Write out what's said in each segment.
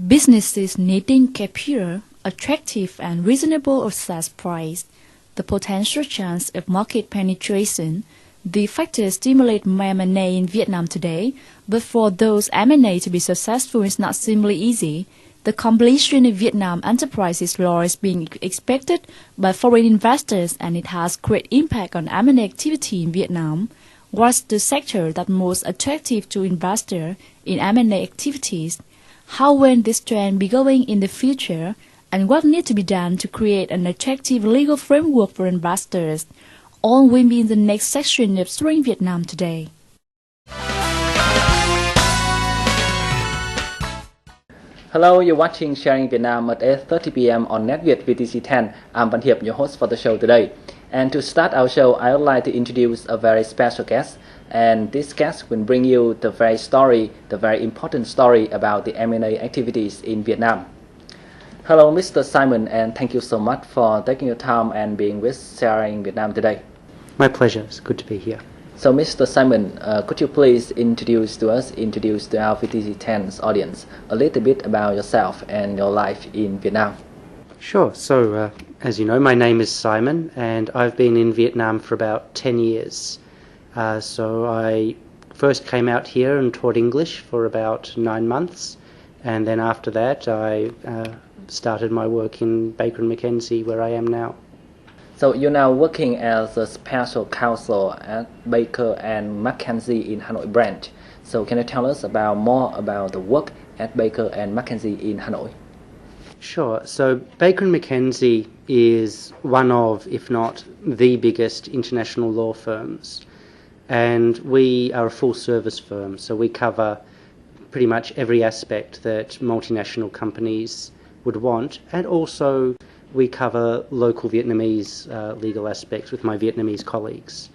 Businesses needing capture attractive and reasonable access price, the potential chance of market penetration, the factors stimulate M&A in Vietnam today, but for those M&A to be successful is not simply easy. The completion of Vietnam enterprises law is being expected by foreign investors and it has great impact on M&A activity in Vietnam. What's the sector that most attractive to investors in M&A activities? How will this trend be going in the future? And what needs to be done to create an attractive legal framework for investors? All will be in the next section of Sharing Vietnam today. Hello, you're watching Sharing Vietnam at 8:30 p.m. on NETVIET VTC 10. I'm Văn Hiệp, your host for the show today. And to start our show, I would like to introduce a very special guest. And this guest will bring you the very important story about the M&A activities in Vietnam. Hello, Mr. Simon, and thank you so much for taking your time and being with Sharing Vietnam today. My pleasure. It's good to be here. So, Mr. Simon, could you please introduce to our VTC 10's audience a little bit about yourself and your life in Vietnam? Sure. So, as you know, my name is Simon, and I've been in Vietnam for about 10 years. So I first came out here and taught English for about 9 months, and then after that I started my work in Baker & McKenzie, where I am now. So you're now working as a special counsel at Baker & McKenzie in Hanoi branch. So can you tell us more about the work at Baker & McKenzie in Hanoi? Sure. So Baker & McKenzie is one of, if not the biggest international law firms. And we are a full-service firm, so we cover pretty much every aspect that multinational companies would want, and also we cover local Vietnamese legal aspects with my Vietnamese colleagues.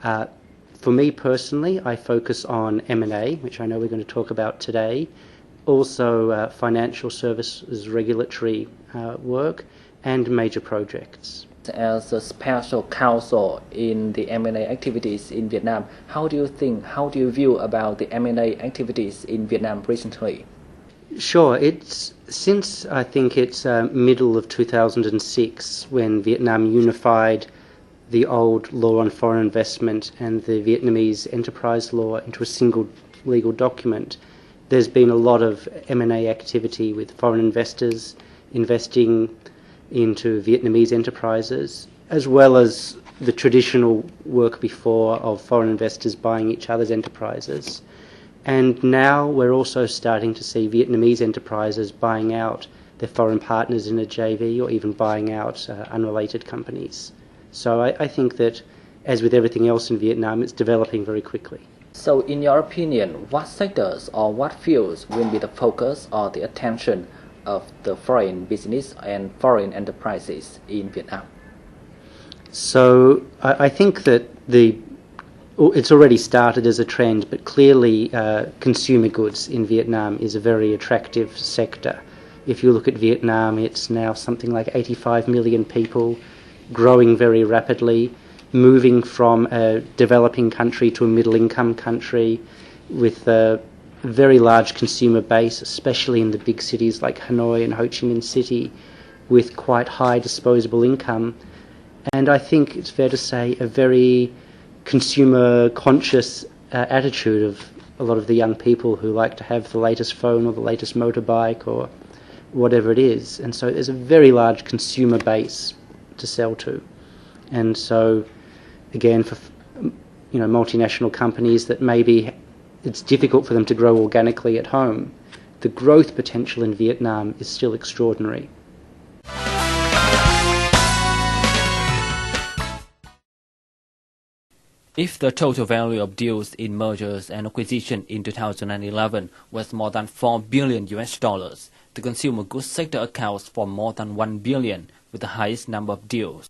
For me personally, I focus on M&A, which I know we're going to talk about today, also financial services, regulatory work, and major projects. As a special counsel in the M&A activities in Vietnam, how do you view about the M&A activities in Vietnam recently? Sure, since I think it's middle of 2006 when Vietnam unified the old law on foreign investment and the Vietnamese enterprise law into a single legal document. There's been a lot of M&A activity with foreign investors investing into Vietnamese enterprises, as well as the traditional work before of foreign investors buying each other's enterprises. And now we're also starting to see Vietnamese enterprises buying out their foreign partners in a JV or even buying out unrelated companies. So I think that, as with everything else in Vietnam, it's developing very quickly. So in your opinion, what sectors or what fields will be the focus or the attention of the foreign business and foreign enterprises in Vietnam? So I think that it's already started as a trend, but clearly consumer goods in Vietnam is a very attractive sector. If you look at Vietnam, it's now something like 85 million people, growing very rapidly, moving from a developing country to a middle-income country with a very large consumer base, especially in the big cities like Hanoi and Ho Chi Minh City, with quite high disposable income. And I think it's fair to say a very consumer-conscious attitude of a lot of the young people who like to have the latest phone or the latest motorbike or whatever it is. And so there's a very large consumer base to sell to. And so, again, for multinational companies that maybe it's difficult for them to grow organically at home, the growth potential in Vietnam is still extraordinary. If the total value of deals in mergers and acquisition in 2011 was more than $4 billion, the consumer goods sector accounts for more than $1 billion, with the highest number of deals.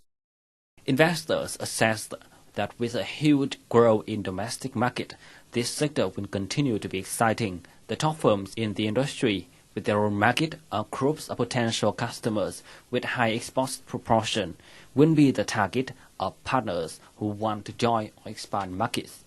Investors assess that with a huge growth in domestic market, this sector will continue to be exciting. The top firms in the industry with their own market or groups of potential customers with high export proportion will be the target of partners who want to join or expand markets.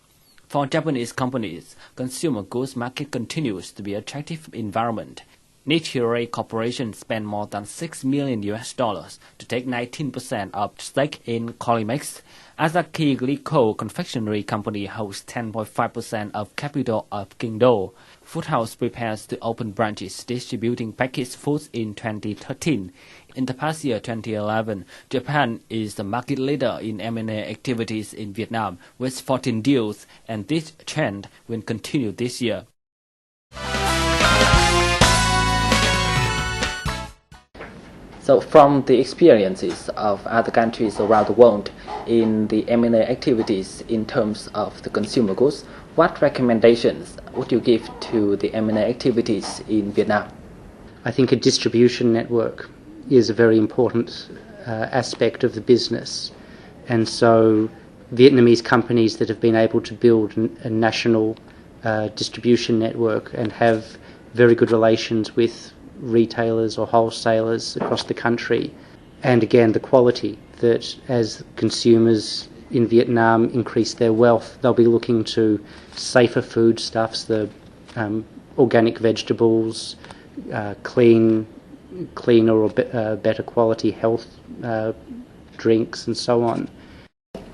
For Japanese companies, consumer goods market continues to be an attractive environment. NETVIET Corporation spent more than $6 million to take 19% of stake in Colimex. As a key glycol confectionery company holds 10.5% of capital of Kingdo, Foodhouse prepares to open branches distributing packaged foods in 2013. In the past year, 2011, Japan is the market leader in M&A activities in Vietnam with 14 deals, and this trend will continue this year. So from the experiences of other countries around the world in the M&A activities in terms of the consumer goods, what recommendations would you give to the M&A activities in Vietnam? I think a distribution network is a very important aspect of the business. And so Vietnamese companies that have been able to build a national distribution network and have very good relations with retailers or wholesalers across the country, and again the quality that as consumers in Vietnam increase their wealth, they'll be looking to safer foodstuffs, the organic vegetables, cleaner or better quality health drinks and so on.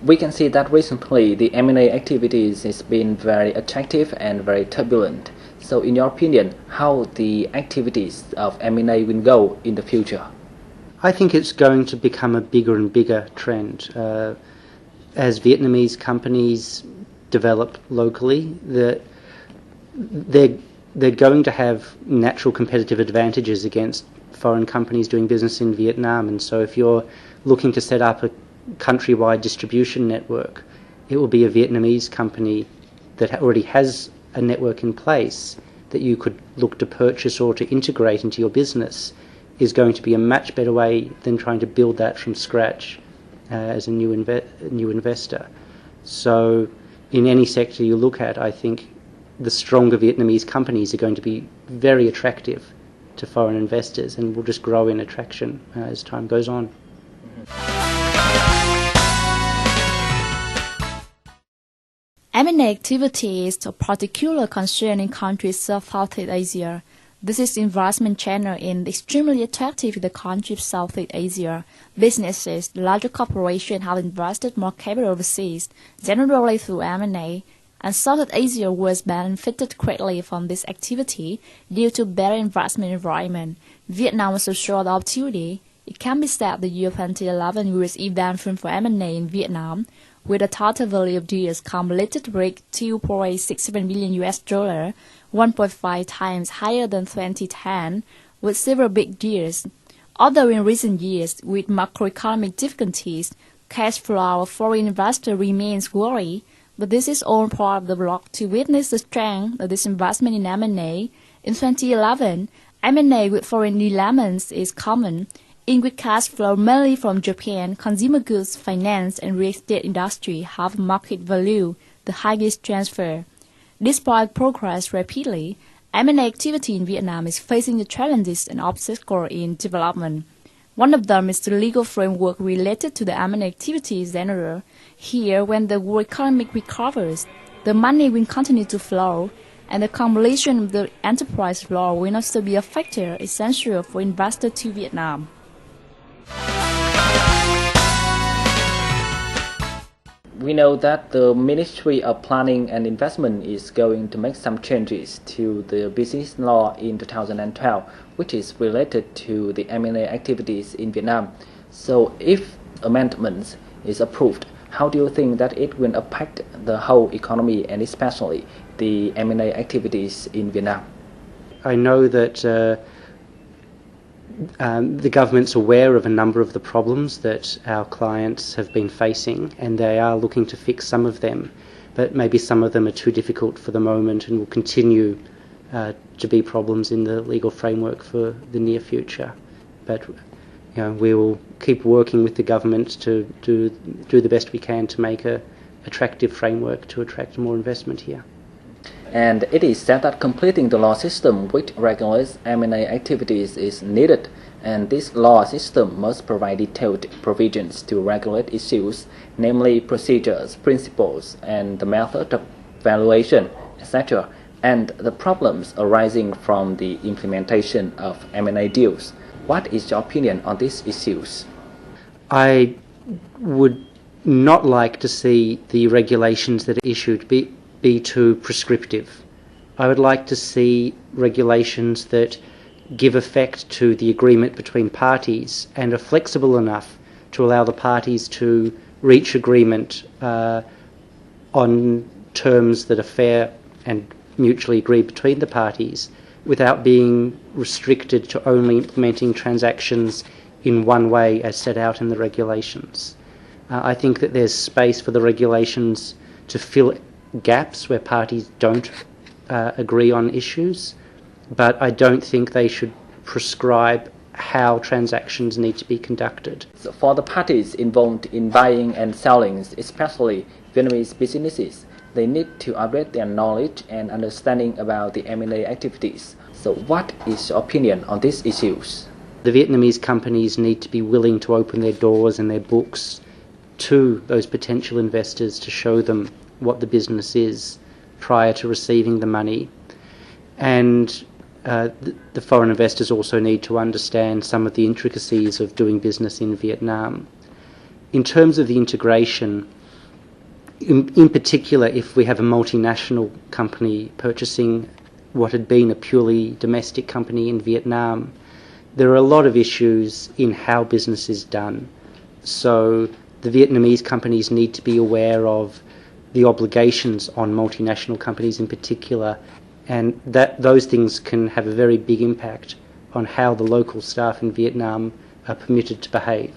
We can see that recently the M&A activities has been very attractive and very turbulent. So in your opinion, how the activities of M&A will go in the future? I think it's going to become a bigger and bigger trend. As Vietnamese companies develop locally, they're going to have natural competitive advantages against foreign companies doing business in Vietnam. And so if you're looking to set up a countrywide distribution network, it will be a Vietnamese company that already has a network in place that you could look to purchase or to integrate into your business is going to be a much better way than trying to build that from scratch as a new investor. So in any sector you look at, I think the stronger Vietnamese companies are going to be very attractive to foreign investors and will just grow in attraction as time goes on. M&A activity is of particular concern in countries of Southeast Asia. This is investment channel is extremely attractive in the countries of Southeast Asia. Businesses, larger corporations have invested more capital overseas, generally through M&A, and Southeast Asia was benefited greatly from this activity due to better investment environment. Vietnam was assured the opportunity. It can be said the year 2011 was eventful for M&A in Vietnam, with a total value of deals accumulated to break $2.67 billion, 1.5 times higher than 2010, with several big deals. Although in recent years, with macroeconomic difficulties, cash flow of foreign investors remains worried, but this is all part of the block to witness the strength of this investment in M&A. In 2011, M&A with foreign elements is common, in which cash flow mainly from Japan, consumer goods, finance, and real estate industry have market value, the highest transfer. Despite progress rapidly, M&A activity in Vietnam is facing the challenges and obstacles in development. One of them is the legal framework related to the M&A activity in general. Here, when the world economy recovers, the money will continue to flow, and the completion of the enterprise law will also be a factor essential for investors to Vietnam. We know that the Ministry of Planning and Investment is going to make some changes to the business law in 2012, which is related to the M&A activities in Vietnam. So if amendments is approved, how do you think that it will affect the whole economy and especially the M&A activities in Vietnam? I know that the government's aware of a number of the problems that our clients have been facing, and they are looking to fix some of them, but maybe some of them are too difficult for the moment and will continue to be problems in the legal framework for the near future. But we will keep working with the government to do the best we can to make an attractive framework to attract more investment here. And it is said that completing the law system which regulates M&A activities is needed, and this law system must provide detailed provisions to regulate issues, namely procedures, principles, and the method of valuation, etc. and the problems arising from the implementation of M&A deals. What is your opinion on these issues? I would not like to see the regulations that are issued be too prescriptive. I would like to see regulations that give effect to the agreement between parties and are flexible enough to allow the parties to reach agreement on terms that are fair and mutually agreed between the parties without being restricted to only implementing transactions in one way as set out in the regulations. I think that there's space for the regulations to fill gaps where parties don't agree on issues, but I don't think they should prescribe how transactions need to be conducted. So for the parties involved in buying and selling, especially Vietnamese businesses, they need to upgrade their knowledge and understanding about the M&A activities. So what is your opinion on these issues? The Vietnamese companies need to be willing to open their doors and their books to those potential investors to show them what the business is prior to receiving the money. And the foreign investors also need to understand some of the intricacies of doing business in Vietnam. In terms of the integration, in particular, if we have a multinational company purchasing what had been a purely domestic company in Vietnam, there are a lot of issues in how business is done. So the Vietnamese companies need to be aware of the obligations on multinational companies in particular, and that those things can have a very big impact on how the local staff in Vietnam are permitted to behave.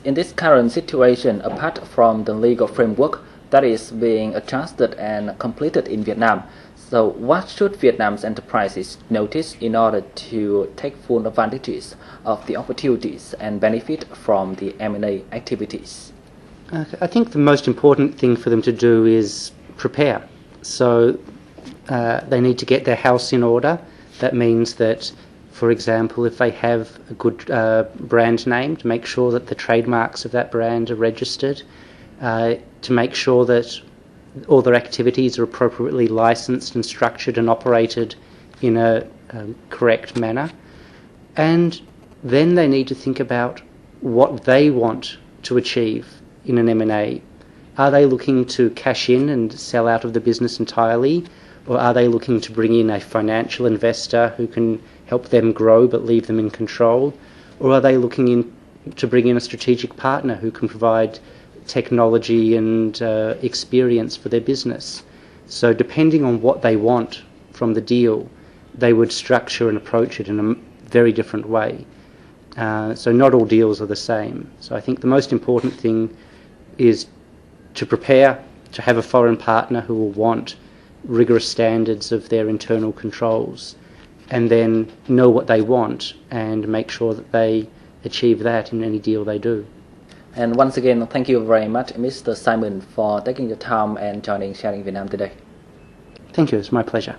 In this current situation, apart from the legal framework that is being adjusted and completed in Vietnam, so what should Vietnam's enterprises notice in order to take full advantages of the opportunities and benefit from the M&A activities? I think the most important thing for them to do is prepare. So they need to get their house in order. That means that, for example, if they have a good brand name, to make sure that the trademarks of that brand are registered, to make sure that all their activities are appropriately licensed and structured and operated in a correct manner. And then they need to think about what they want to achieve in an M&A. Are they looking to cash in and sell out of the business entirely? Or are they looking to bring in a financial investor who can help them grow but leave them in control? Or are they looking to bring in a strategic partner who can provide technology and experience for their business? So depending on what they want from the deal, they would structure and approach it in a very different way. So not all deals are the same. So I think the most important thing is to prepare to have a foreign partner who will want rigorous standards of their internal controls, and then know what they want and make sure that they achieve that in any deal they do. And once again, thank you very much, Mr. Simon, for taking the time and joining Sharing Vietnam today. Thank you, it's my pleasure.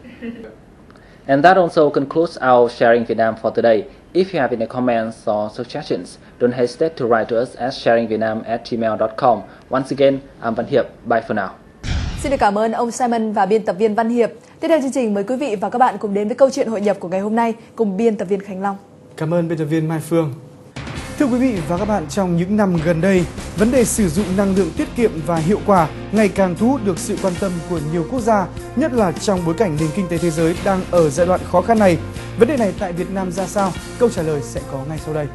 And that also concludes our Sharing Vietnam for today. If you have any comments or suggestions, don't hesitate to write to us at sharingvietnam@gmail.com. Once again, I'm Văn Hiệp. Bye for now. Xin được cảm ơn ông Simon và biên tập viên Văn Hiệp. Tiếp theo chương trình, mời quý vị và các bạn cùng đến với câu chuyện hội nhập của ngày hôm nay cùng biên tập viên Khánh Long. Cảm ơn biên tập viên Mai Phương. Thưa quý vị và các bạn, trong những năm gần đây, vấn đề sử dụng năng lượng tiết kiệm và hiệu quả ngày càng thu hút được sự quan tâm của nhiều quốc gia, nhất là trong bối cảnh nền kinh tế thế giới đang ở giai đoạn khó khăn này. Vấn đề này tại Việt Nam ra sao? Câu trả lời sẽ có ngay sau đây.